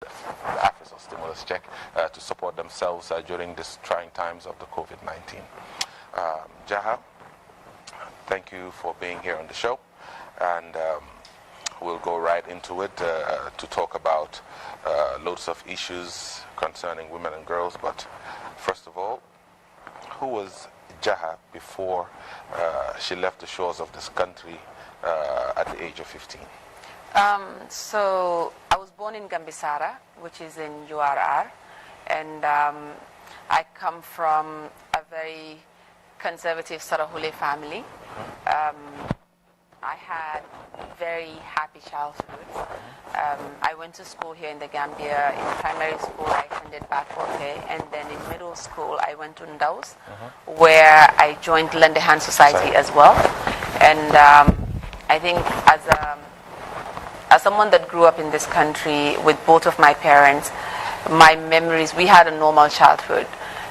the AFRISO stimulus check to support themselves during these trying times of the COVID-19. Jaha, thank you for being here on the show, and we'll go right into it to talk about loads of issues concerning women and girls. But first of all, who was Jaha before she left the shores of this country at the age of 15? So I was born in Gambisara, which is in URR, and I come from a very conservative Sarahule family. I had very happy childhood. I went to school here in the Gambia. In primary school, I attended Bakote, and then in middle school, I went to Ndaus, where I joined Lendehan Society as well. And I think as someone that grew up in this country with both of my parents, my memories, we had a normal childhood.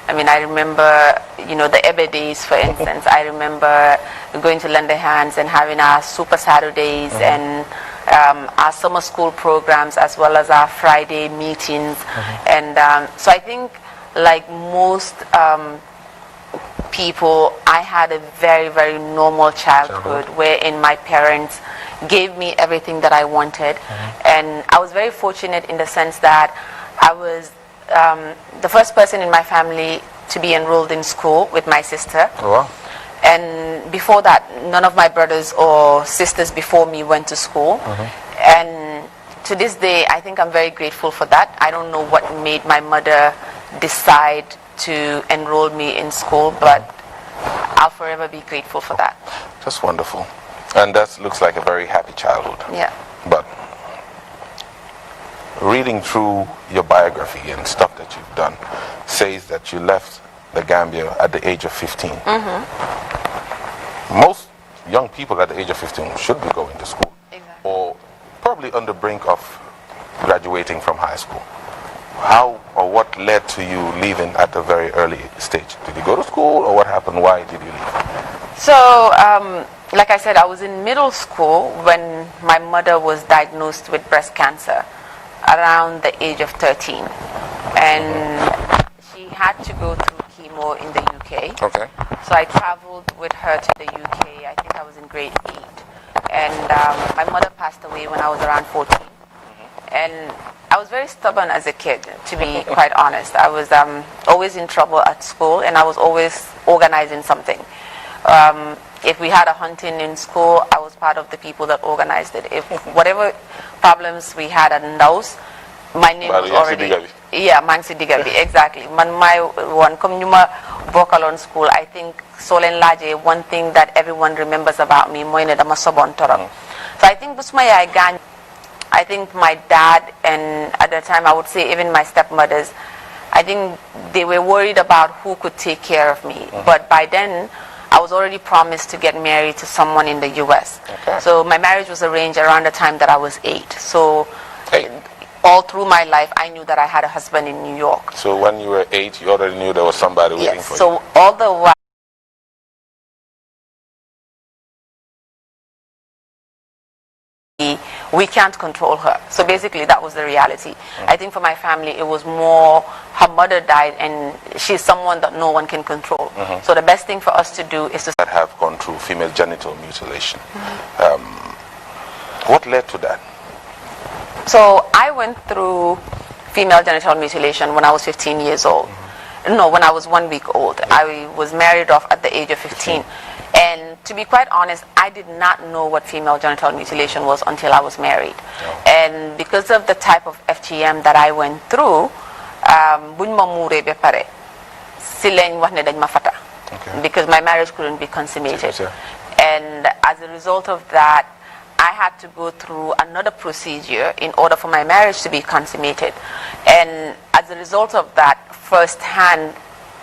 I mean, I remember, the Ebe days, for instance. I remember going to lend a hands and having our Super Saturdays and our summer school programs, as well as our Friday meetings. And so I think, like most people, I had a very, very normal childhood wherein my parents gave me everything that I wanted. And I was very fortunate in the sense that I was the first person in my family to be enrolled in school with my sister. Oh, wow. And before that, none of my brothers or sisters before me went to school. And to this day, I think I'm very grateful for that. I don't know what made my mother decide to enroll me in school, but I'll forever be grateful for that. That's wonderful. And that looks like a very happy childhood. Yeah. But reading through your biography and stuff that you've done says that you left the Gambia at the age of 15. Most young people at the age of 15 should be going to school. Exactly. Or probably on the brink of graduating from high school. How or what led to you leaving at a very early stage? Did you go to school, or what happened? Why did you leave? So, like I said, I was in middle school when my mother was diagnosed with breast cancer around the age of 13. And she had to go through chemo in the UK. Okay. So I traveled with her to the UK. I think I was in grade 8. And my mother passed away when I was around 14. And I was very stubborn as a kid, to be quite honest. I was always in trouble at school, and I was always organizing something. If we had a hunting in school, I was part of the people that organized it. If whatever problems we had at Ndaus, my name was already... Yeah, Mangsi Digabi, exactly. My one, come Numa Bokalon school, I think Solen Laje, one thing that everyone remembers about me, Moine Dama Sobon Torab. So I think Busmaya Gan, I think my dad, and at the time I would say even my stepmothers, I think they were worried about who could take care of me. But by then, I was already promised to get married to someone in the U.S. Okay. So my marriage was arranged around the time that I was 8. So all through my life, I knew that I had a husband in New York. So when you were 8, you already knew there was somebody waiting for you? So all the while, we can't control her. So basically that was the reality. I think for my family it was more her mother died and she's someone that no one can control. So the best thing for us to do is to that have gone through female genital mutilation. What led to that? So I went through female genital mutilation when I was 15 years old. No, when I was 1 week old. I was married off at the age of 15. And to be quite honest, I did not know what female genital mutilation was until I was married. And because of the type of FGM that I went through, because my marriage couldn't be consummated. And as a result of that, I had to go through another procedure in order for my marriage to be consummated. And as a result of that, firsthand,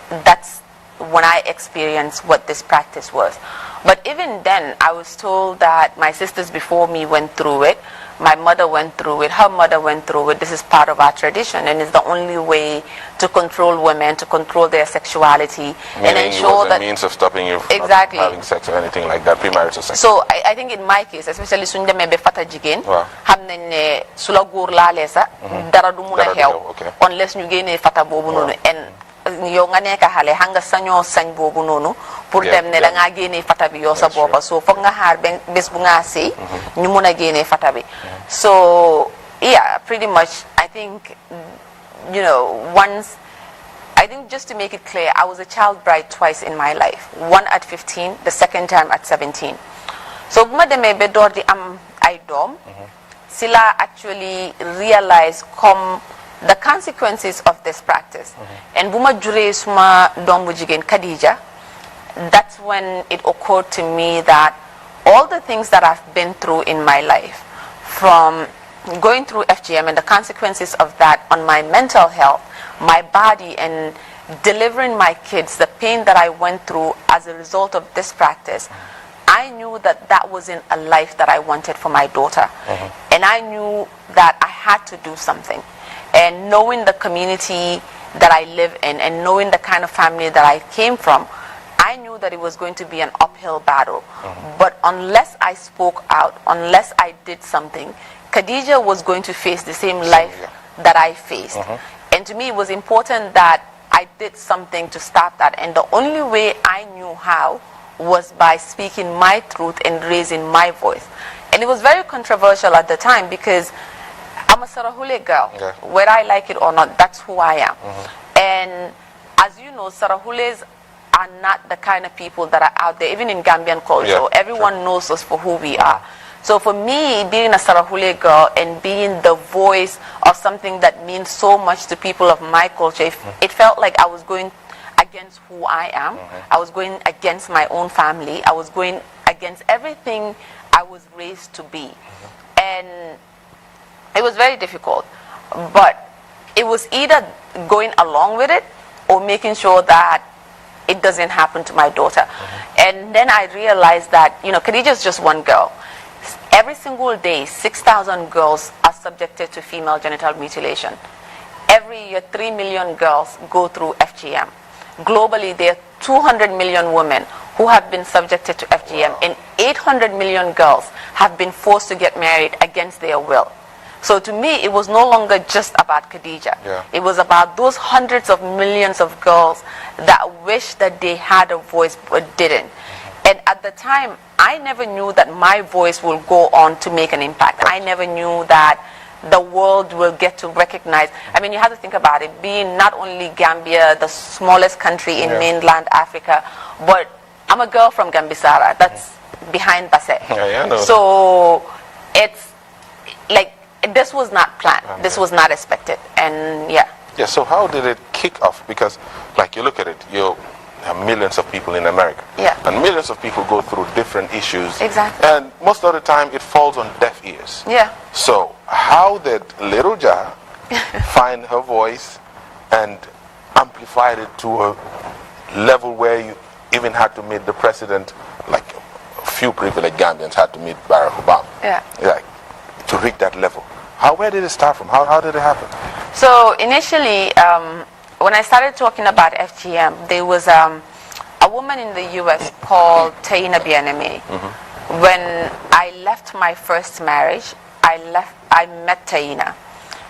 that's when I experienced what this practice was. But even then, I was told that my sisters before me went through it. My mother went through it. Her mother went through it. This is part of our tradition, and it's the only way to control women, to control their sexuality, and ensure that it was a means of stopping you from exactly having sex or anything like that, premarital sex. So I think in my case, especially suñ demee ba fata jigéen, Waaw. xam nañ ne su la góor laalee sax dara du mun a Dara du xew xew, okay. unless ñu génnee fata boobu noonu and yow nga nekk xale xam nga sañoo sañ boobu noonu pour Yeah, dem ne yeah. da ngaa génnee fata bi yow sa That's true. boppa so foog nga xaar ba bés bu ngaa sëy ñu mun a génnee fata bi so yeah pretty much I think you know once I think just to make it clear, I was a child bride twice in my life. One at 15, the second time at 17. So bu ma demee ba door di am ay doom si la actually realize comme the consequences of this practice. And bu ma juree suma doom bu jigéen Khadija, that's when it occurred to me that all the things that I've been through in my life, from going through FGM and the consequences of that on my mental health, my body, and delivering my kids, the pain that I went through as a result of this practice, I knew that that wasn't a life that I wanted for my daughter. And I knew that I had to do something. And knowing the community that I live in and knowing the kind of family that I came from, I knew that it was going to be an uphill battle. But unless I spoke out, unless I did something, Khadija was going to face the same life that I faced. And to me, it was important that I did something to stop that. And the only way I knew how was by speaking my truth and raising my voice. And it was very controversial at the time because I'm a Sarahule girl. Okay. Whether I like it or not, that's who I am. And as you know, Sarahules are not the kind of people that are out there, even in Gambian culture. Yeah, Everyone knows us for who we are. So for me, being a Sarahule girl and being the voice of something that means so much to people of my culture, it felt like I was going against who I am. I was going against my own family. I was going against everything I was raised to be. And it was very difficult. But it was either going along with it or making sure that it doesn't happen to my daughter. And then I realized that, you know, Khadija is just one girl. Every single day, 6,000 girls are subjected to female genital mutilation. Every year, 3 million girls go through FGM. Globally, there are 200 million women who have been subjected to FGM, and 800 million girls have been forced to get married against their will. So to me, it was no longer just about Khadija. Yeah. It was about those hundreds of millions of girls that wish that they had a voice but didn't. And at the time, I never knew that my voice will go on to make an impact. I never knew that the world will get to recognize. I mean, you have to think about it, being not only Gambia, the smallest country in mainland Africa, but I'm a girl from Gambisara. That's behind Basse. Yeah, I know. So it's like, this was not planned. This was not expected. And yeah. Yeah, so how did it kick off? Because, like, you look at it, you have millions of people in America. Yeah. And millions of people go through different issues. Exactly. And most of the time, it falls on deaf ears. Yeah. So, how did Little Jah find her voice and amplified it to a level where you even had to meet the president, like a few privileged Gambians had to meet Barack Obama. Yeah. Like, to reach that level. Where did it start from? How did it happen? So initially, when I started talking about FGM, there was a woman in the U.S. called Taina Bianame. When I left my first marriage, I met Taina.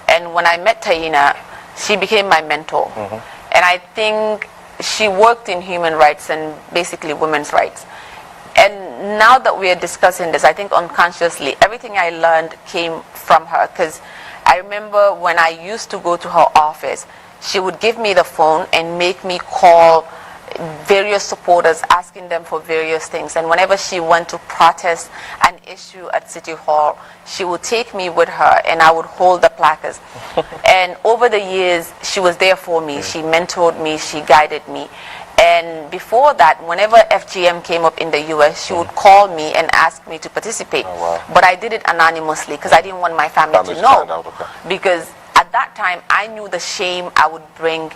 And when I met Taina, she became my mentor. And I think she worked in human rights and basically women's rights. And now that we are discussing this, I think unconsciously, everything I learned came from her. Because I remember when I used to go to her office, she would give me the phone and make me call various supporters, asking them for various things. And whenever she went to protest an issue at City Hall, she would take me with her and I would hold the placards. And over the years, she was there for me. She mentored me, she guided me. And before that, whenever FGM came up in the US, she would call me and ask me to participate. Oh, wow. But I did it anonymously because I didn't want my family to know. Find out, okay. Because at that time, I knew the shame I would bring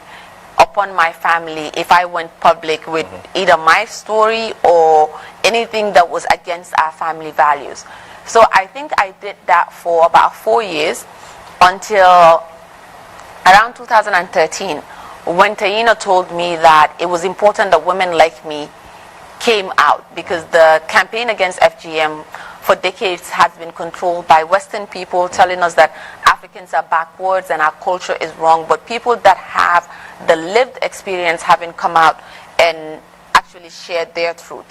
upon my family if I went public with either my story or anything that was against our family values. So I think I did that for about 4 years until around 2013, when Taina told me that it was important that women like me came out, because the campaign against FGM for decades has been controlled by Western people telling us that Africans are backwards and our culture is wrong, but people that have the lived experience haven't come out and actually shared their truth.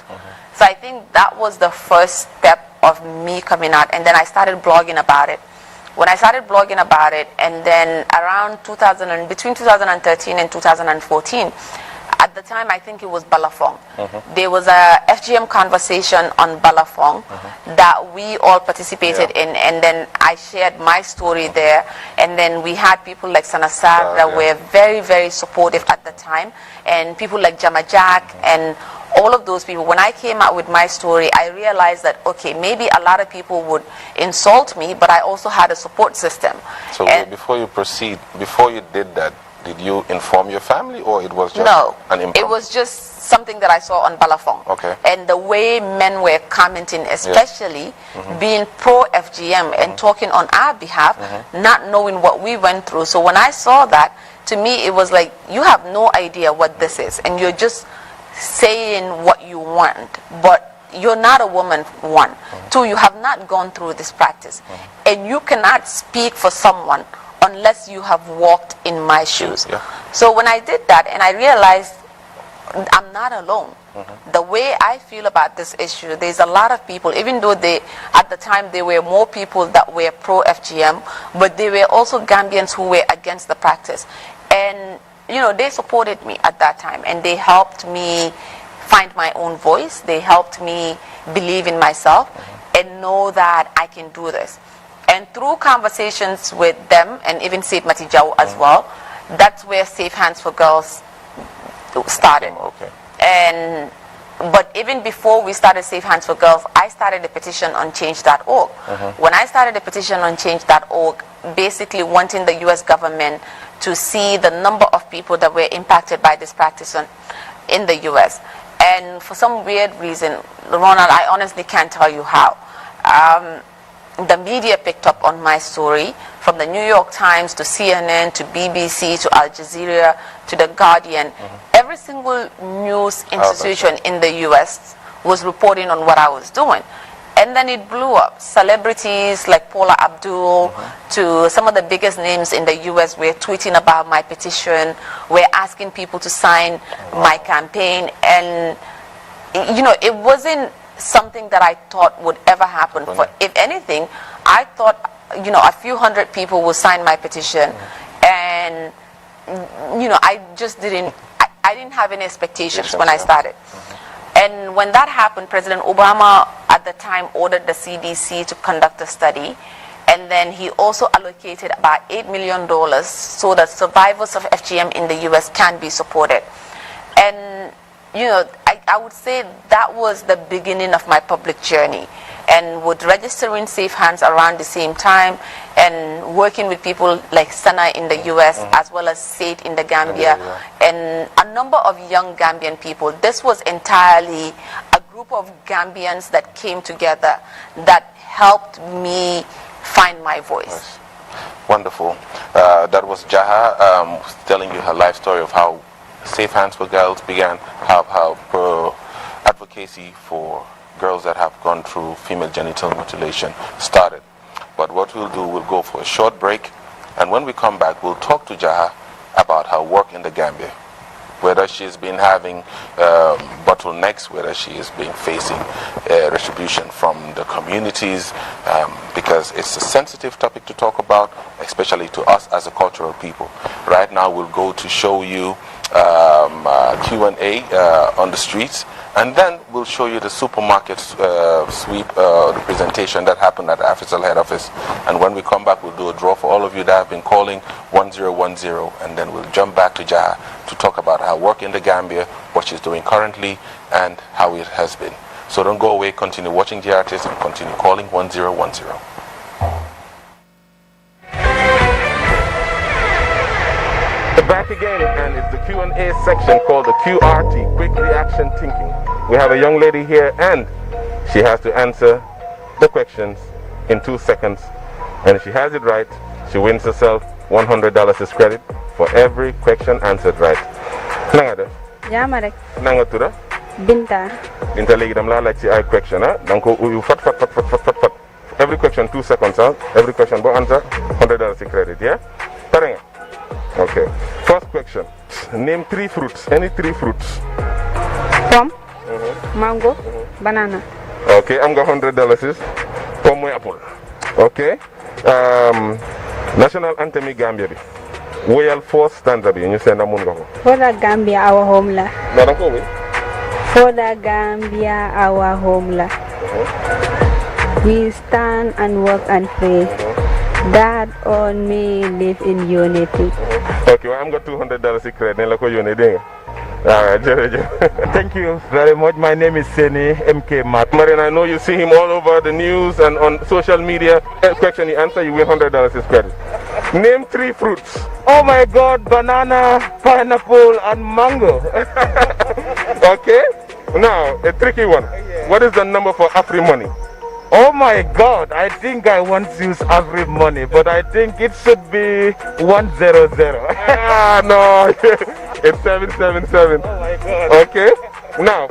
So I think that was the first step of me coming out, and then I started blogging about it. When I started blogging about it, and then around between 2013 and 2014, at the time I think it was Balafong. There was a FGM conversation on Balafong that we all participated in, and then I shared my story there, and then we had people like Sanasar that were very, very supportive at the time, and people like Jama Jack and all of those people. When I came out with my story, I realized that, okay, maybe a lot of people would insult me, but I also had a support system. So before you proceed, before you did that, did you inform your family, or it was just an impromptu? It was just something that I saw on Balafong. Okay. And the way men were commenting, especially being pro-FGM and talking on our behalf, not knowing what we went through. So when I saw that, to me it was like, you have no idea what this is, and you're just saying what you want, but you're not a woman, one. Two, you have not gone through this practice, and you cannot speak for someone unless you have walked in my shoes. So when I did that, and I realized I'm not alone. The way I feel about this issue, there's a lot of people, even though at the time there were more people that were pro-FGM, but there were also Gambians who were against the practice. And you know, they supported me at that time, and they helped me find my own voice. They helped me believe in myself and know that I can do this. And through conversations with them, and even Saif Matijau as well, that's where Safe Hands for Girls started. But even before we started Safe Hands for Girls, I started a petition on change.org. When I started a petition on change.org, basically wanting the U.S. government to see the number of people that were impacted by this practice in the U.S. And for some weird reason, Ronald, I honestly can't tell you how, the media picked up on my story, from the New York Times to CNN to BBC to Al Jazeera to The Guardian. Every single news institution in the U.S. was reporting on what I was doing. And then it blew up. Celebrities like Paula Abdul to some of the biggest names in the U.S. were tweeting about my petition, were asking people to sign my campaign. And, you know, it wasn't something that I thought would ever happen. If anything, I thought, you know, a few hundred people will sign my petition. And, you know, I just didn't have any expectations when I started. And when that happened, President Obama at the time ordered the CDC to conduct a study, and then he also allocated about $8 million so that survivors of FGM in the U.S. can be supported. And, you know, I would say that was the beginning of my public journey. And with registering Safe Hands around the same time, and working with people like Sana in the US, as well as Said in the Gambia, and a number of young Gambian people. This was entirely a group of Gambians that came together that helped me find my voice. Wonderful. That was Jaha telling you her life story of how Safe Hands for Girls began, how advocacy for girls that have gone through female genital mutilation started. But what we'll do, we'll go for a short break, and when we come back, we'll talk to Jaha about her work in the Gambia, whether she's been having bottlenecks, whether she has been facing retribution from the communities, because it's a sensitive topic to talk about, especially to us as a cultural people. Right now, we'll go to show you Q&A on the streets, and then we'll show you the supermarket sweep, the presentation that happened at the AFISL head office. And when we come back, we'll do a draw for all of you that have been calling 1010, and then we'll jump back to Jaha to talk about her work in the Gambia, what she's doing currently, and how it has been. So don't go away, continue watching GRTS and continue calling 1010. Back again, and it's the Q&A section called the QRT, Quick Reaction Thinking. We have a young lady here, and she has to answer the questions in 2 seconds, and if she has it right, she wins herself $100 as credit for every question answered right. Nanga def? Jama rek. Nanga tuda? Binta. Binta léegi dam la laaj ci ay question donc you fat. Every question 2 seconds every question bo answer $100 credit, yeah? Pare nga? Okay. First question. Name 3 fruits. Any 3 fruits. Pom. Mango. Banana. Okay, am nga $100. Pom mooy apple. Okay. National anthem Gambia bi. Woyal 4 stanza bi ñu seen amun nga ko. For the Gambia our home la. No, dang ko wi. For the Gambia our home la. We stand and work and pray. That on me live in unity. Okay, well, I'm got $200 credit. Ne la ko yone deng. Thank you very much. My name is Seni MK Mat. Marian, I know you see him all over the news and on social media. Question you answer, you win $100 credit. Name 3 fruits. Oh my God, banana, pineapple, and mango. Okay. Now, a tricky one. What is the number for Afri money? Oh my God, I think I once used every money, but I think it should be 100. Ah, no. It's 777. Oh my God. Okay. Now,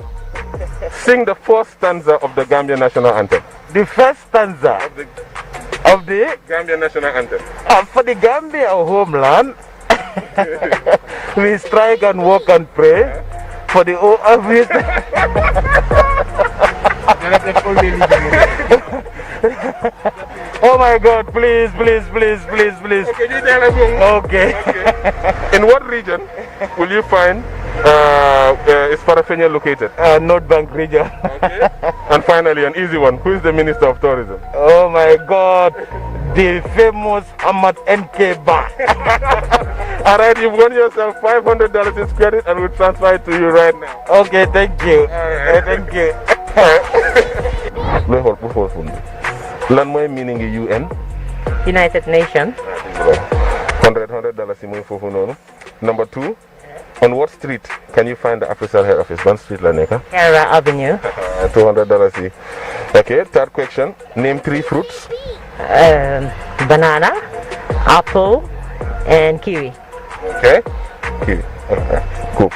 sing the first stanza of the Gambia national anthem. The first stanza of the Gambia national anthem. for the Gambia, our homeland, we strike and walk and pray for the Oh my God, please. Okay. In what region will you find is Farafenni located? North Bank region. Okay. And finally, an easy one. Who is the Minister of Tourism? Oh my God, the famous Ahmad NK Ba. All right, you've won yourself $500 in credit and we'll transfer it to you right now. Okay, thank you. Right. Thank you. Lan mooy meaning UN? United Nations. $100 mooy foofu noonu. Number 2, on what street can you find the AfriCell head office? One street la nekk? Kara Avenue. $200. Okay, third question. Name 3 fruits. Banana, apple, and kiwi. Okay. Kiwi. Cool.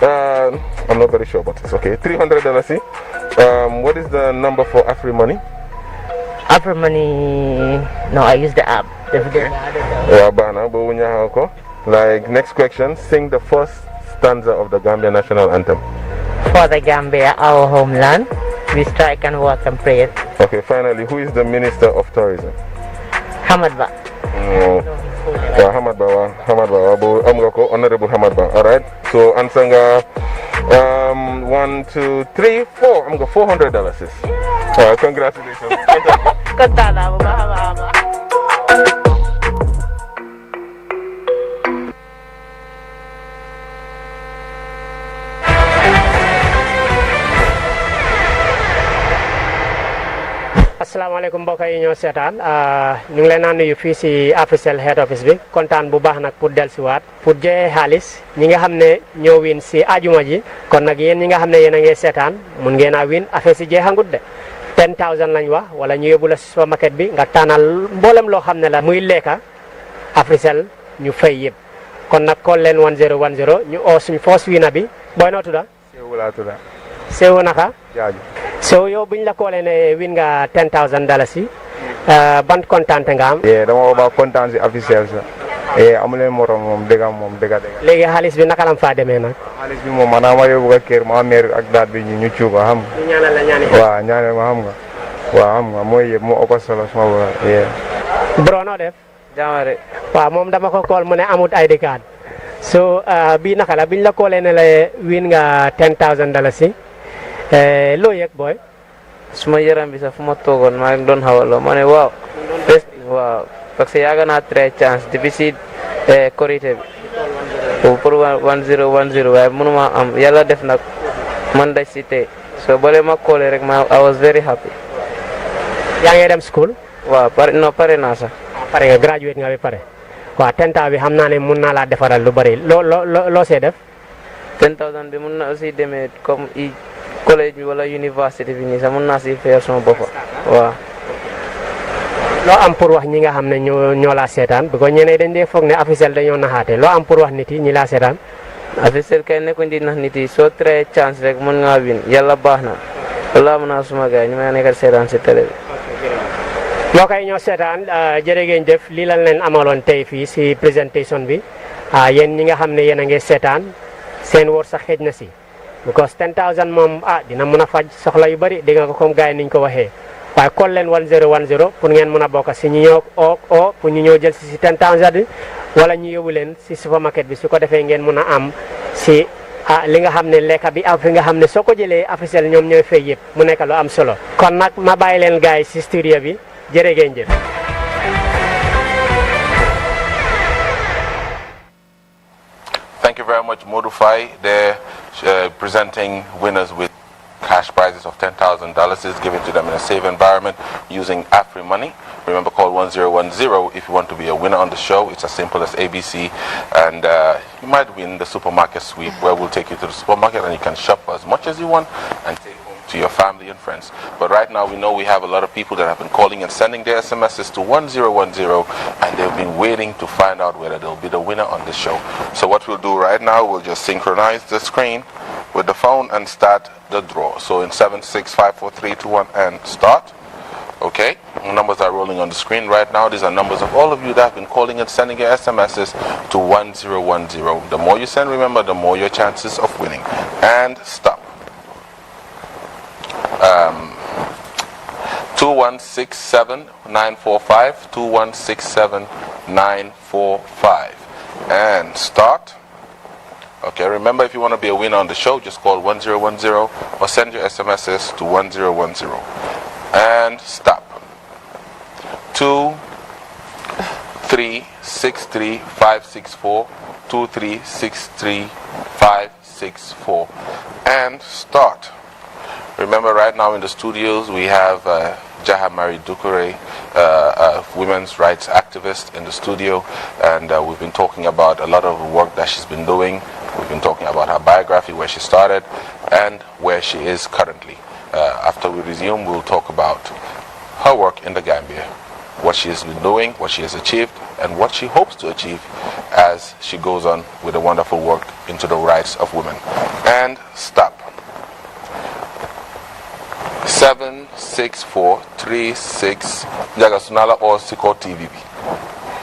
I'm not very sure, but it's okay. $300. What is the number for Afri money? After money, no, I use the app. Yeah, bana, but when you like next question, sing the first stanza of the Gambia national anthem. For the Gambia, our homeland, we strike and work and pray. Okay, finally, who is the Minister of Tourism? Hamad Ba. Yeah, Hamad Ba, Honorable Hamad Ba. All right. So answer 1, 2, 3, 4. I'm going $400. Congratulations. asalaamaaleykum mbokk yi ñoo seetaan ñu ngi leen a nuyu fii si AfriCell head office bi kontaan bu baax nag pour dellusiwaat pour joxe xaalis ñi nga xam ne ñoo win si ajuma ji kon nag yéen ñi nga xam ne yéen a ngi seetaan mun ngeen a win affaire si jeexangut de 10,000 lañ wax wala ñu yóbbu la si supermarket bi nga tànnal mboolem loo xam ne la muy lekka AfriCell ñu fay yëpp kon nag call leen 1010 ñu oo suñ first winner bi booy noo tudda Sewu laa tudda. Sewu naka Jaaju. so yow buñ la koolee ne win nga $10,000 yi ban kontaante nga am. dama ba kontaan si AfriCell sa. amuleen morom moom dëgg. léegi xaalis bi naka lam faa demee nag. xaalis bi moom maanaam ma yóbbu ko kër ma meer ak daat bi ñu cuuba xam nga. ñu ñaanal la ñaani. waaw ñaanal ma xam nga. waaw xam nga mooy yëpp moo ëpp solo suma bopp. bro noo def. Jamare. waaw moom dama ko kool mu ne amut ID card. so bii naka la biñ la koolee ne la win nga $10,000 yi. loo yëg booy. suma yaram bi sax fu ma toogoon maa ngi doon xawaloo ma ne waaw. waaw parce que yàgg naa try chance depuis si korité bi pour 1010 waaye mënuma am yàlla def nag man daj si tey so bale ma koolee rek ma I was very happy. yaa ngi dem school. waaw pare naa sax. pare nga graduate nga bi pare. waaw 10,000 bi xam naa ne mun naa laa defaral lu bari loo see def. 10,000 bi mun na aussi demee comme collège bi wala université bi nii sax mun naa si faire son bopp waaw. loo am pour wax ñi nga xam ne ñoo laa seetaan parce que ñeneen dañ dee foog ne officiel dañoo naxaate loo am pour wax nit yi ñi laa seetaan. officiel kay nekkuñ di nax nit yi soo traité chance rek mën ngaa win yàlla baax na loolu mën naa suma gars yi ñu may nekkal seetaan si télé bi. moo koy ñoo seetaan jërë ngeen jëf lii lan leen amaloon tey fii si présentation bi yéen ñi nga xam ne yéen a ngi seetaan seen wóor sax xëj na si because 10,000 moom dina mën a faj soxla yu bëri dégg nga ko comme gars yi niñ ko waxee waaye call leen 1010 pour ngeen mën a bokk si ñu ñëw pour ñu ñëw jël si 10,000 bi wala ñu yóbbu leen si supermarket bi su ko defee ngeen mën a am si li nga xam ne lekka bi fi nga xam ne soo ko jëlee officiel ñoom ñooy fay yëpp mu nekk lu am solo kon nag ma bàyyi leen gars yi si studio bi jërë ngeen jëf. Thank you very much, Modou Faye. They're presenting winners with cash prizes of $10,000. This is given to them in a safe environment using Afri Money. Remember, call 1010 if you want to be a winner on the show. It's as simple as ABC, and you might win the supermarket sweep, where we'll take you to the supermarket and you can shop as much as you want and take home to your family and friends. But right now, we know we have a lot of people that have been calling and sending their SMSs to 1010, and they've been waiting to find out whether they'll be the winner on the show. So what we'll do right now, we'll just synchronize the screen with the phone and start the draw. So in 7654321 and start. Okay, the numbers are rolling on the screen right now. These are numbers of all of you that have been calling and sending your SMSs to 1010. The more you send, remember, the more your chances of winning. And stop. 2167945, 2167945, and start. Okay, remember, if you want to be a winner on the show, just call 1010 or send your SMSs to 1010. And stop. 2363564, 2363564, and start. Remember, right now in the studios we have Jaha Mary Dukure, a women's rights activist in the studio, and we've been talking about a lot of the work that she's been doing. We've been talking about her biography, where she started and where she is currently. After we resume, we'll talk about her work in the Gambia, what she has been doing, what she has achieved, and what she hopes to achieve as she goes on with the wonderful work into the rights of women. And stop. 76436 Jaga Sunala or Siko TVB.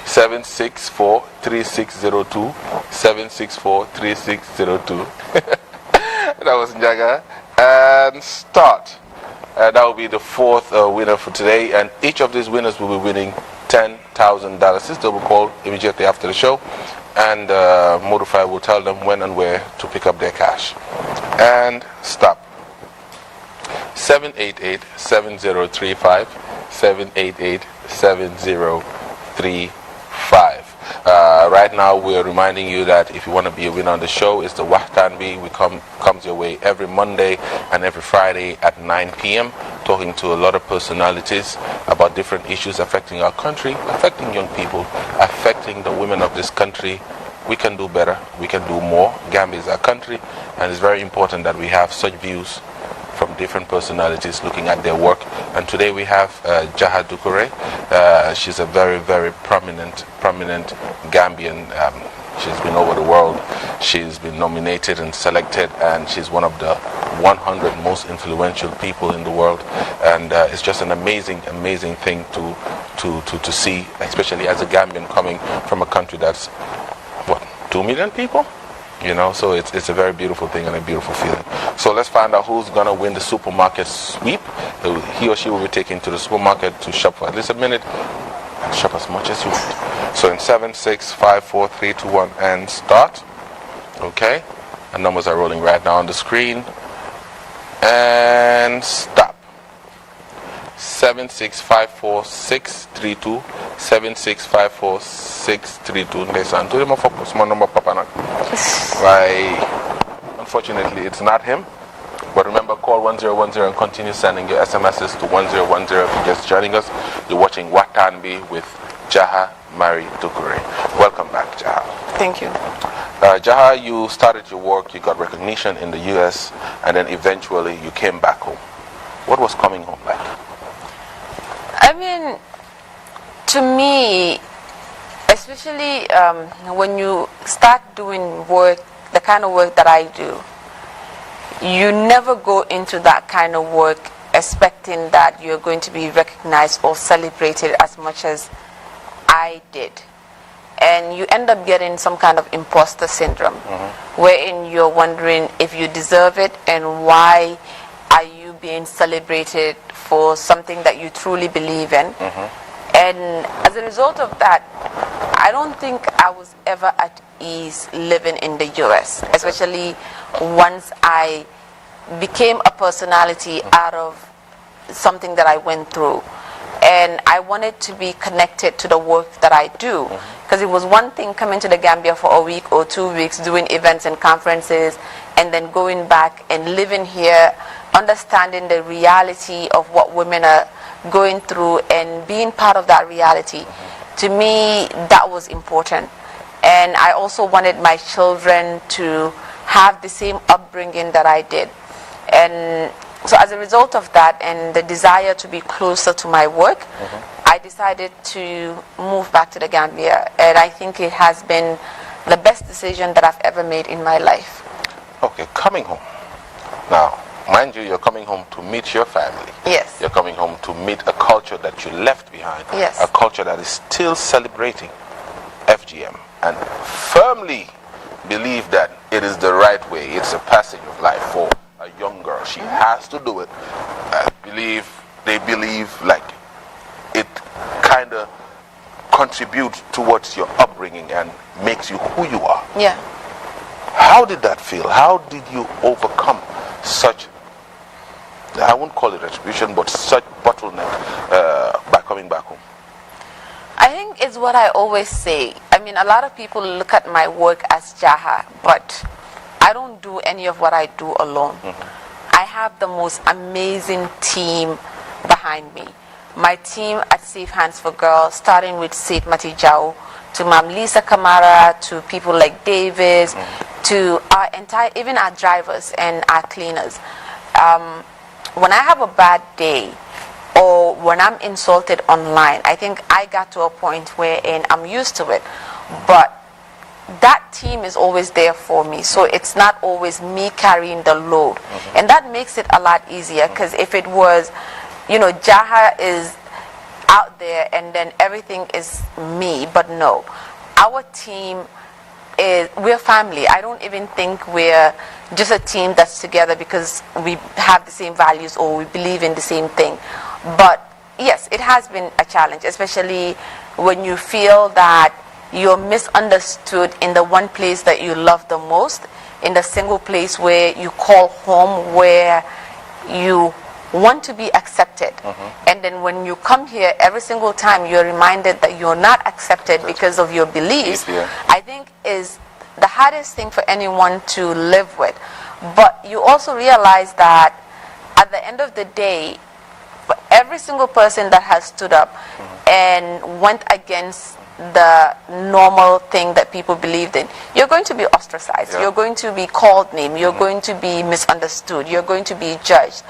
7643602, 7643602. That was Jaga. And start. That will be the fourth winner for today, and each of these winners will be winning $10,000. This double call immediately after the show, and Modou Faye will tell them when and where to pick up their cash. And stop. 788-7035, 788-7035. Right now we're reminding you that if you want to be a winner on the show, it's the Wahtanbi. Comes your way every Monday and every Friday at 9 p.m. talking to a lot of personalities about different issues affecting our country, affecting young people, affecting the women of this country. We can do better, we can do more. Gambia is our country, and it's very important that we have such views from different personalities looking at their work. And today we have Jaha Dukure. She's a very, very prominent Gambian. She's been over the world. She's been nominated and selected, and she's one of the 100 most influential people in the world. And it's just an amazing thing to see, especially as a Gambian coming from a country that's, 2 million people? You know, so it's a very beautiful thing and a beautiful feeling. So let's find out who's going to win the supermarket sweep. He or she will be taken to the supermarket to shop for at least a minute and shop as much as you want. So in 7654321 and start. Okay, and numbers are rolling right now on the screen. And stop. 7654632, 7654632. Ndeysaan tuuti ma focus my number papa nak. Why? Unfortunately, it's not him. But remember, call 1010 and continue sending your SMSs to 1010 if you're just joining us. You're watching Watanbi with Jaha Mary Dukure. Welcome back, Jaha. Thank you. Jaha, you started your work, you got recognition in the US, and then eventually you came back home. What was coming home like? I mean, To me, especially when you start doing work, the kind of work that I do, you never go into that kind of work expecting that you're going to be recognized or celebrated as much as I did. And you end up getting some kind of imposter syndrome, wherein you're wondering if you deserve it and why are you being celebrated for something that you truly believe in. And as a result of that, I don't think I was ever at ease living in the US, especially once I became a personality out of something that I went through. And I wanted to be connected to the work that I do, because it was one thing coming to the Gambia for a week or 2 weeks, doing events and conferences, and then going back and living here, understanding the reality of what women are going through and being part of that reality. To me, that was important. And I also wanted my children to have the same upbringing that I did. And so as a result of that and the desire to be closer to my work, I decided to move back to the Gambia. And I think it has been the best decision that I've ever made in my life. Okay, coming home. Now, mind you, you're coming home to meet your family. Yes. You're coming home to meet a culture that you left behind. Yes. A culture that is still celebrating FGM and firmly believe that it is the right way. It's a passage of life for a young girl. She has to do it. They believe like it kind of contributes towards your upbringing and makes you who you are. Yeah. How did that feel? How did you overcome such, I won't call it retribution, but such bottleneck by coming back home? I think it's what I always say. I mean, a lot of people look at my work as Jaha, but I don't do any of what I do alone. I have the most amazing team behind me. My team at Safe Hands for Girls, starting with Said Mati Jau, to Mam Lisa Kamara, to people like Davis, to our entire, even our drivers and our cleaners. When I have a bad day, or when I'm insulted online, I think I got to a point wherein I'm used to it. But that team is always there for me, so it's not always me carrying the load. And that makes it a lot easier, because if it was, you know, Jaha is out there and then everything is me, but no. Our team is, we're family. I don't even think we're just a team that's together because we have the same values or we believe in the same thing. But yes, it has been a challenge, especially when you feel that you're misunderstood in the one place that you love the most, in the single place where you call home, where you want to be accepted. And then when you come here, every single time you're reminded that you're not accepted because of your beliefs, I think is the hardest thing for anyone to live with. But you also realize that at the end of the day, for every single person that has stood up and went against the normal thing that people believed in, you're going to be ostracized, you're going to be called name, you're going to be misunderstood, you're going to be judged.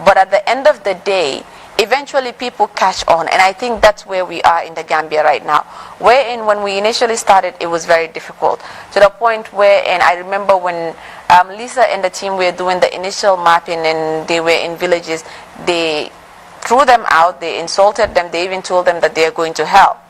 But at the end of the day, eventually people catch on, and I think that's where we are in the Gambia right now. Wherein when we initially started, it was very difficult, to the point where, and I remember when Lisa and the team were doing the initial mapping and they were in villages, they threw them out, they insulted them, they even told them that they are going to hell.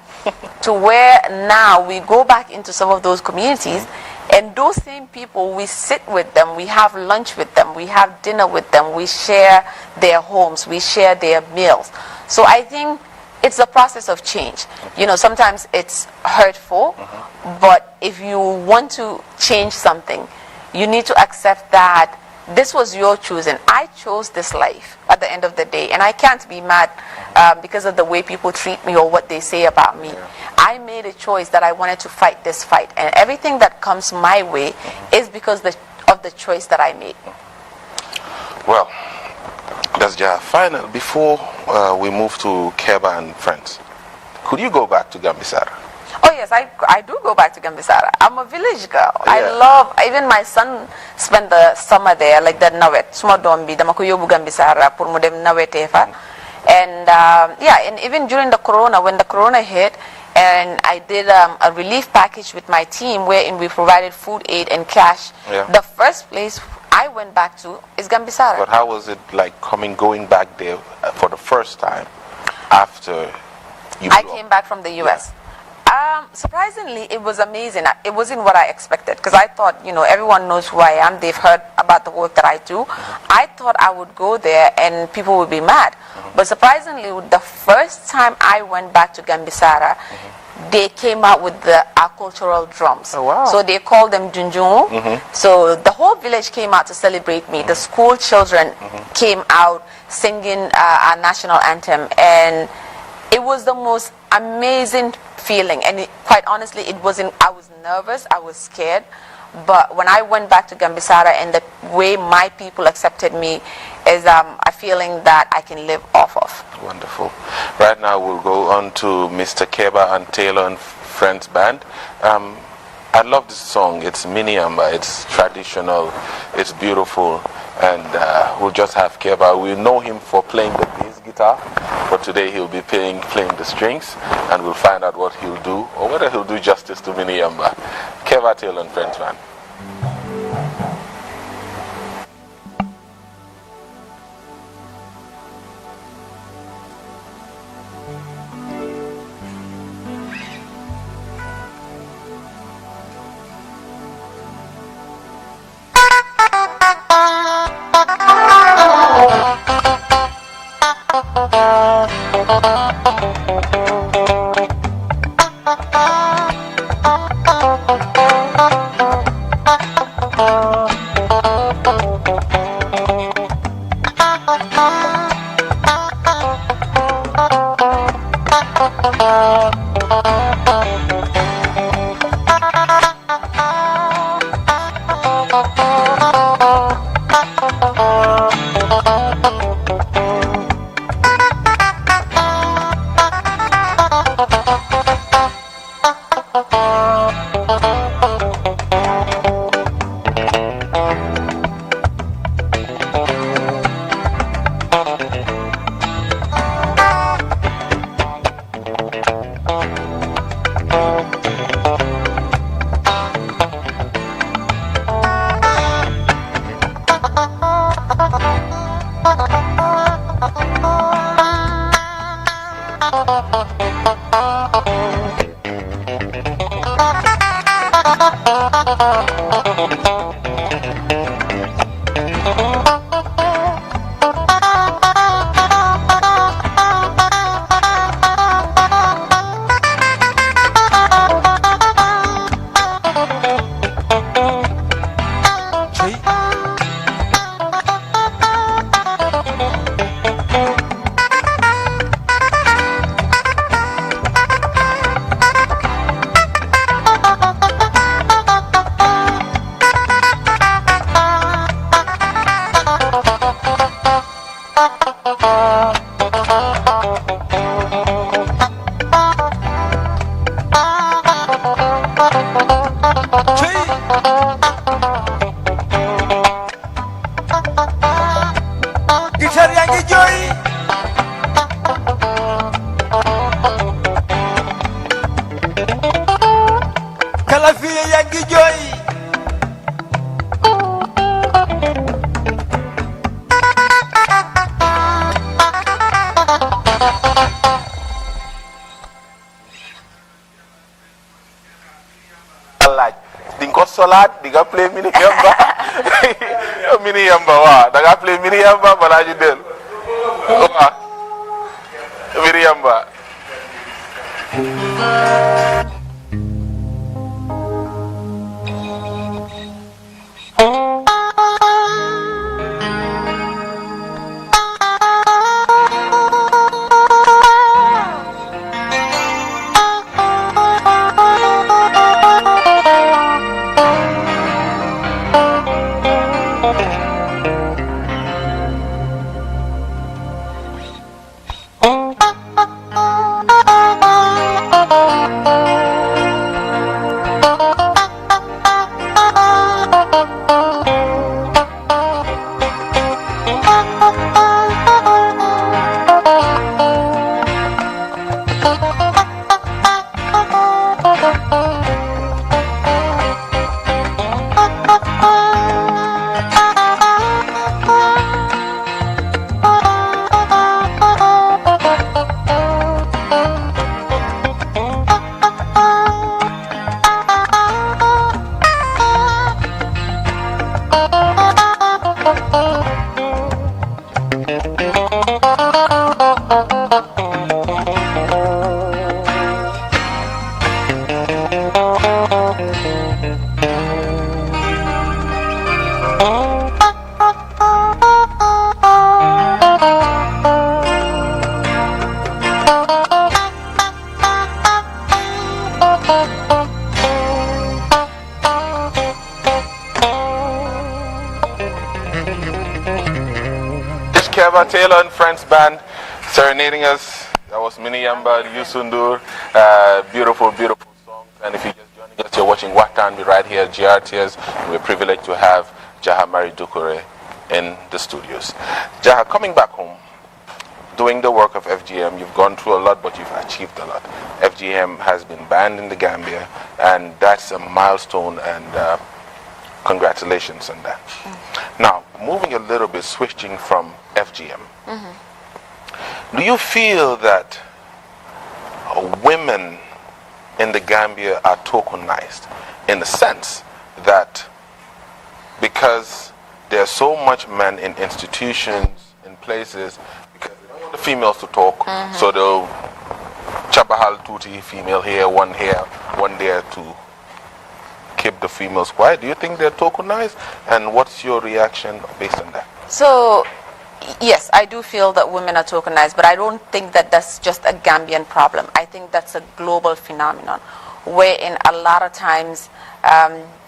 To where now we go back into some of those communities, and those same people, we sit with them, we have lunch with them, we have dinner with them, we share their homes, we share their meals. So I think it's a process of change. You know, sometimes it's hurtful, but if you want to change something, you need to accept that this was your choosing. I chose this life at the end of the day, and I can't be mad because of the way people treat me or what they say about me. I made a choice that I wanted to fight this fight, and everything that comes my way is because of the choice that I made. Well, that's just final. Before we move to Keba and friends, could you go back to Gambisara? Oh yes, I do go back to Gambisara. I'm a village girl. I love, even my son spent the summer there, like that nawet. Suma dombi dama ko yobu Gambisara pour mu dem nawete fa. And and even during the corona, when the corona hit, and I did a relief package with my team wherein we provided food aid and cash. Yeah. The first place I went back to is Gambisara. But how was it like going back there for the first time after you I blew came up? back from the U.S. Surprisingly, it was amazing. It wasn't what I expected because I thought, everyone knows who I am. They've heard about the work that I do. I thought I would go there and people would be mad. But surprisingly, the first time I went back to Gambisara, they came out with our cultural drums. Oh, wow. So they called them Junjungu. So the whole village came out to celebrate me. The school children came out singing our national anthem. And it was the most amazing feeling. And quite honestly, I was nervous, I was scared. But when I went back to Gambisara and the way my people accepted me is a feeling that I can live off of. Wonderful. Right now we'll go on to Mr. Keba and Taylor and Friends Band. I love this song. It's Miniamba. It's traditional. It's beautiful. And we'll just have Keba. We know him for playing the bass guitar, but today he'll be playing the strings, and we'll find out what he'll do, or whether he'll do justice to Miniamba. Keba, Taylor and Friends Band. Solat, di nga play mini yamba. Mini yamba wa, da nga play mini yamba bala ju del. Wa. Mini yamba. Keva Taylor and Friends Band serenading us. That was Mini Yamba, Yusundur. Beautiful, beautiful songs. And if you're just joining us, you're watching Watanbi right here at GRTS. We're privileged to have Jaha Mari Dukure in the studios. Jaha, coming back home, doing the work of FGM, you've gone through a lot, but you've achieved a lot. FGM has been banned in the Gambia, and that's a milestone, and congratulations on that. Now, moving a little bit, switching from FGM, do you feel that women in the Gambia are tokenized in the sense that because there's so much men in institutions, in places, because they don't want the females to talk, so they'll chabahal tuti, female here, one there to keep the females quiet? Do you think they're tokenized? And what's your reaction based on that? So, yes, I do feel that women are tokenized, but I don't think that that's just a Gambian problem. I think that's a global phenomenon, wherein a lot of times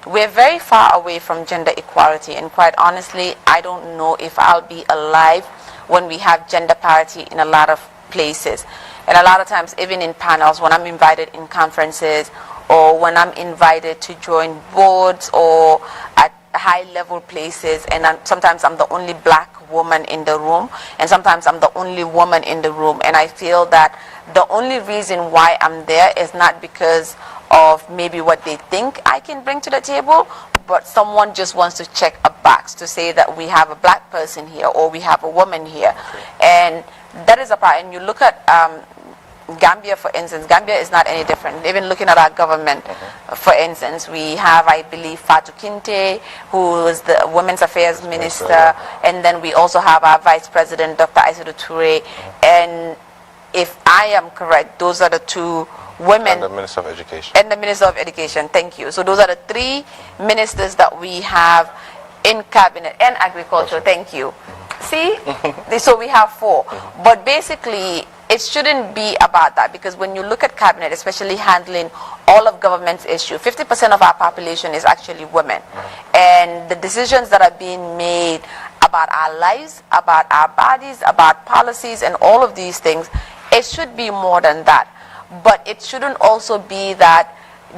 we're very far away from gender equality. And quite honestly, I don't know if I'll be alive when we have gender parity in a lot of places. And a lot of times, even in panels, when I'm invited in conferences, or when I'm invited to join boards or at high-level places, and sometimes I'm the only black woman in the room, and sometimes I'm the only woman in the room, and I feel that the only reason why I'm there is not because of maybe what they think I can bring to the table, but someone just wants to check a box to say that we have a black person here or we have a woman here. And that is a part. And you look at Gambia, for instance. Gambia is not any different. Even looking at our government, for instance, we have, I believe, Fatou Kinte, who is the Women's Affairs Minister, and then we also have our Vice President, Dr. Aïssatou Touré, and if I am correct, those are the two women. And the Minister of Education. And the Minister of Education, thank you. So those are the three ministers that we have in cabinet, and agriculture, thank you. See, so we have four. But basically, it shouldn't be about that, because when you look at cabinet, especially handling all of government's issue, 50% of our population is actually women. And the decisions that are being made about our lives, about our bodies, about policies, and all of these things, it should be more than that. But it shouldn't also be that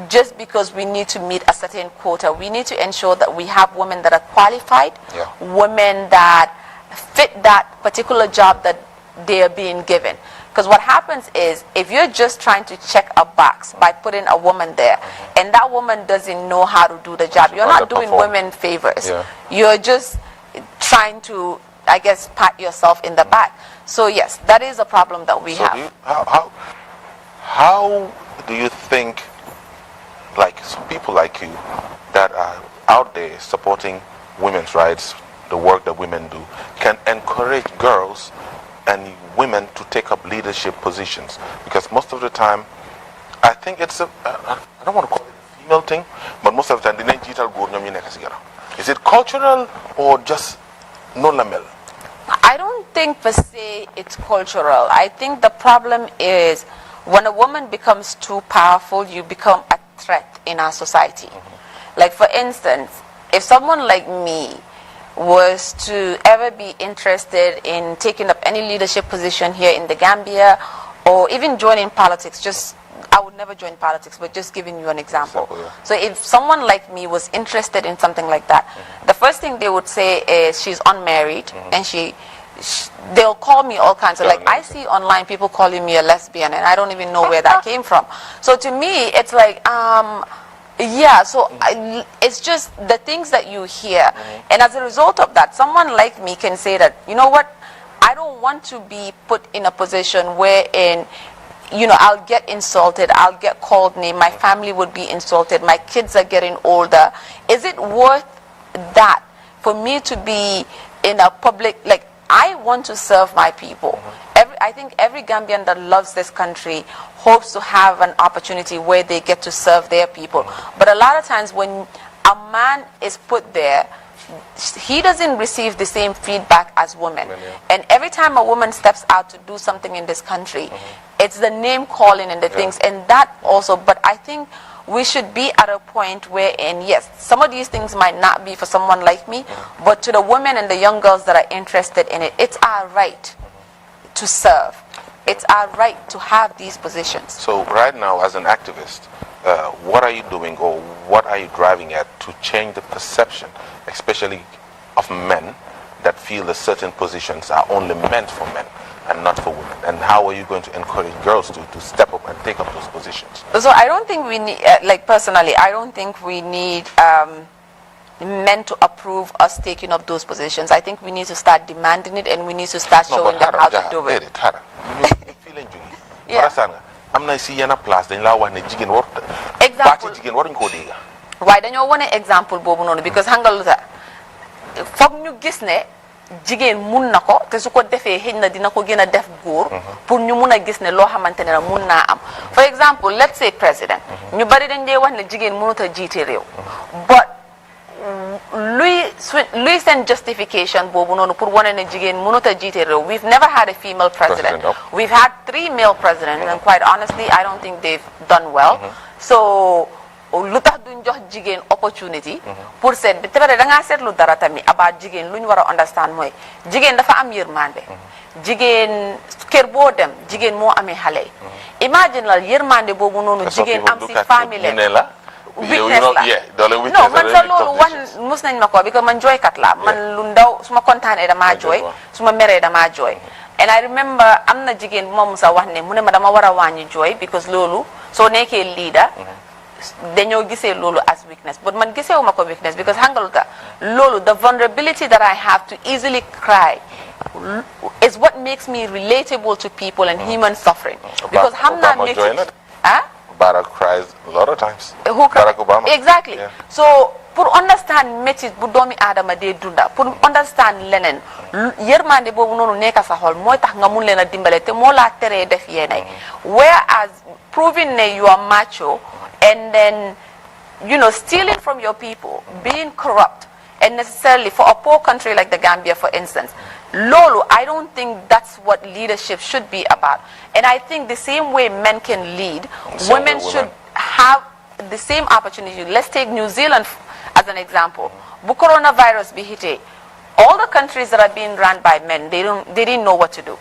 just because we need to meet a certain quota, we need to ensure that we have women that are qualified, women that fit that particular job that they are being given. Because what happens is, if you're just trying to check a box by putting a woman there, and that woman doesn't know how to do the job, you're not doing women favors. You're just trying to, I guess, pat yourself in the back. So yes, that is a problem that we have. How do you think, like some people like you that are out there supporting women's rights, the work that women do, can encourage girls and women to take up leadership positions? Because most of the time, I think it's a, I don't want to call it a female thing, but most of the time, is it cultural or just no lamel? I don't think per se it's cultural. I think the problem is when a woman becomes too powerful, you become a threat in our society. Like, for instance, if someone like me was to ever be interested in taking up any leadership position here in the Gambia, or even joining politics, I would never join politics, but just giving you an example. So if someone like me was interested in something like that, the first thing they would say is she's unmarried, and they'll call me all kinds of, like, I see online people calling me a lesbian, and I don't even know where that came from. So to me, it's like, yeah, so it's just the things that you hear. And as a result of that, someone like me can say that, you know what, I don't want to be put in a position wherein, you know, I'll get insulted, I'll get called name, my family would be insulted, my kids are getting older. Is it worth that for me to be in a public, like, I want to serve my people. I think every Gambian that loves this country hopes to have an opportunity where they get to serve their people. But a lot of times when a man is put there, he doesn't receive the same feedback as women. And every time a woman steps out to do something in this country, it's the name calling and the things. And that also, but I think we should be at a point where, and yes, some of these things might not be for someone like me, but to the women and the young girls that are interested in it, it's our right to serve. It's our right to have these positions. So right now, as an activist, what are you doing, or what are you driving at to change the perception, especially of men, that feel that certain positions are only meant for men and not for women? And how are you going to encourage girls to step up and take up those positions? So I don't think we need, like personally, I don't think we need men to approve us taking up those positions. I think we need to start demanding it, and we need to start showing them how to do it. am na si yenn place dañ la wax ne jigéen warut exemple jigéen waruñ koo dégga waaye dañoo wane exemple boobu noonu because xam nga lu tax foog ñu gis ne jigéen mun na ko te su ko defee xëy na dina ko gën a def góor pour ñu mun a gis ne loo xamante ne la mun naa am. For example, let's say président ñu bari dañ dee wax ne jigéen mënut a jiite réew but luy seen justification boobu noonu pour wane ne jigéen mënut a jiite réew. We've never had a female president. We've had 3 male presidents and quite honestly I don't think they've done well. So lu tax duñ jox jigéen opportunity pour seet bi te da ngaa seetlu dara tamit about jigéen lu ñu war a understand mooy jigéen dafa am yërmande. Jigéen kër boo dem jigéen moo amee xale yi. Imagine la yërmande boobu noonu jigéen am si famille witness la non man sa loolu wax mus nañ ma ko because man jooykat la man lu ndaw su ma kontaanee damaa jooy su ma meree damaa jooy and I remember am na jigéen bu ma musa wax ne mu ne ma dama war a wàññi jooy because loolu soo nekkee leader dañoo gisee loolu as weakness but man giseewu ma ko weakness because hangaluta loolu the vulnerability that I have to easily cry is what makes me relatable to people and human suffering because xam naa métti Barack cries a lot of times. Barack Obama. Exactly. Yeah. So, pour understand métit bu doomi aadama dee dunda pour understand leneen yërmande boobu noonu nekk sa xol mooy tax nga mun leen a dimbale te moo laa teree def yéenay whereas proving ne you are macho and then stealing from your people being corrupt and necessarily for a poor country like the Gambia for instance Lolo, I don't think that's what leadership should be about. And I think the same way men can lead, women should have the same opportunity. Let's take New Zealand as an example. Bu coronavirus be hit, all the countries that are being run by men, they didn't know what to do.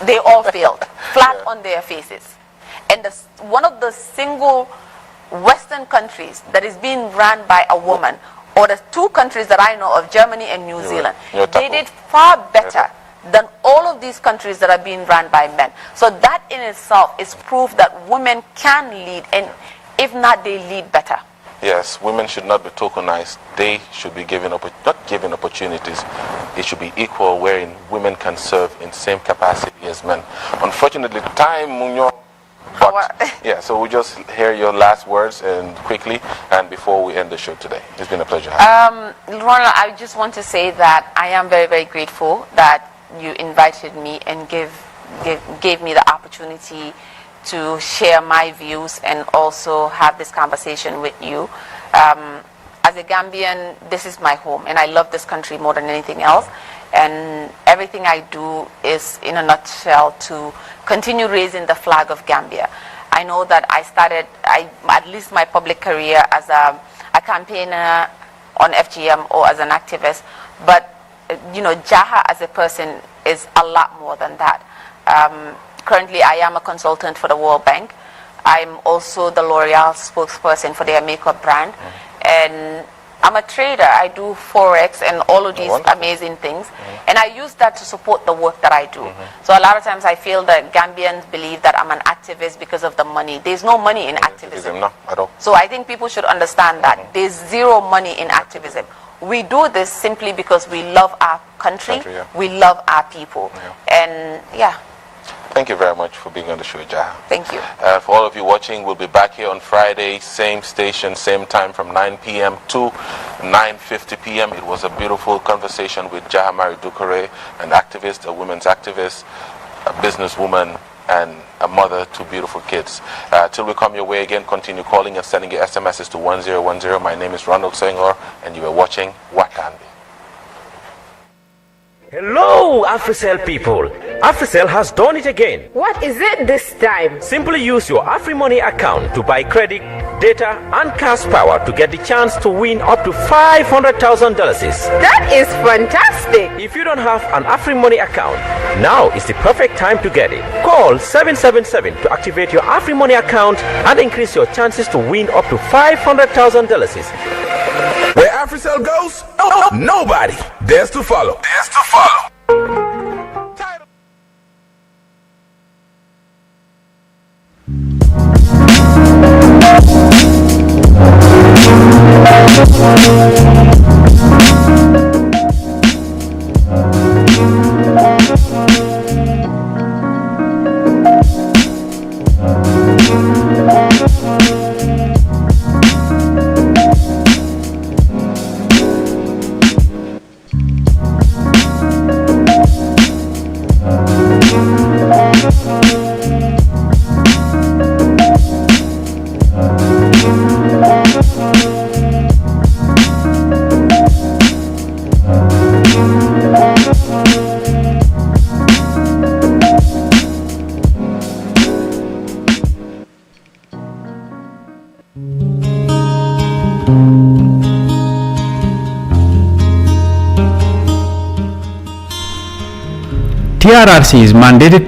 They all failed, flat on their faces. And one of the single Western countries that is being run by a woman, or the 2 countries that I know of, Germany and New Zealand, they did far better than all of these countries that are being run by men. So that in itself is proof that women can lead, and if not, they lead better. Yes, women should not be tokenized. They should be given, not given opportunities. It should be equal, wherein women can serve in same capacity as men. Unfortunately, time, Munyo. But, yeah, so we'll just hear your last words and quickly, and before we end the show today. It's been a pleasure having you. Ronald, I just want to say that I am very, very grateful that you invited me and gave me the opportunity to share my views and also have this conversation with you. As a Gambian, this is my home, and I love this country more than anything else. And everything I do is, in a nutshell, to continue raising the flag of Gambia. I know that I started, at least my public career as a campaigner on FGM or as an activist, but Jaha as a person is a lot more than that. Currently, I am a consultant for the World Bank. I'm also the L'Oreal spokesperson for their makeup brand, and I'm a trader. I do Forex and all of these amazing things. And I use that to support the work that I do. So a lot of times I feel that Gambians believe that I'm an activist because of the money. There's no money in activism. No, at all. So I think people should understand that. There's zero money in activism. We do this simply because we love our country. We love our people. And yeah. Thank you very much for being on the show, Jaha. Thank you. For all of you watching, we'll be back here on Friday, same station, same time from 9 p.m. to 9:50 p.m. It was a beautiful conversation with Jahamari Dukure, an activist, a women's activist, a businesswoman, and a mother to beautiful kids. Till we come your way again, continue calling and sending your SMSs to 1010. My name is Ronald Senghor, and you are watching Wakambi. Hello, AfriCell people. AfriCell has done it again. What is it this time? Simply use your AfriMoney account to buy credit, data, and cash power to get the chance to win up to $500,000. That is fantastic. If you don't have an AfriMoney account, now is the perfect time to get it. Call 777 to activate your AfriMoney account and increase your chances to win up to $500,000. Where AfriCell goes, nobody dares to follow. TRRC is mandated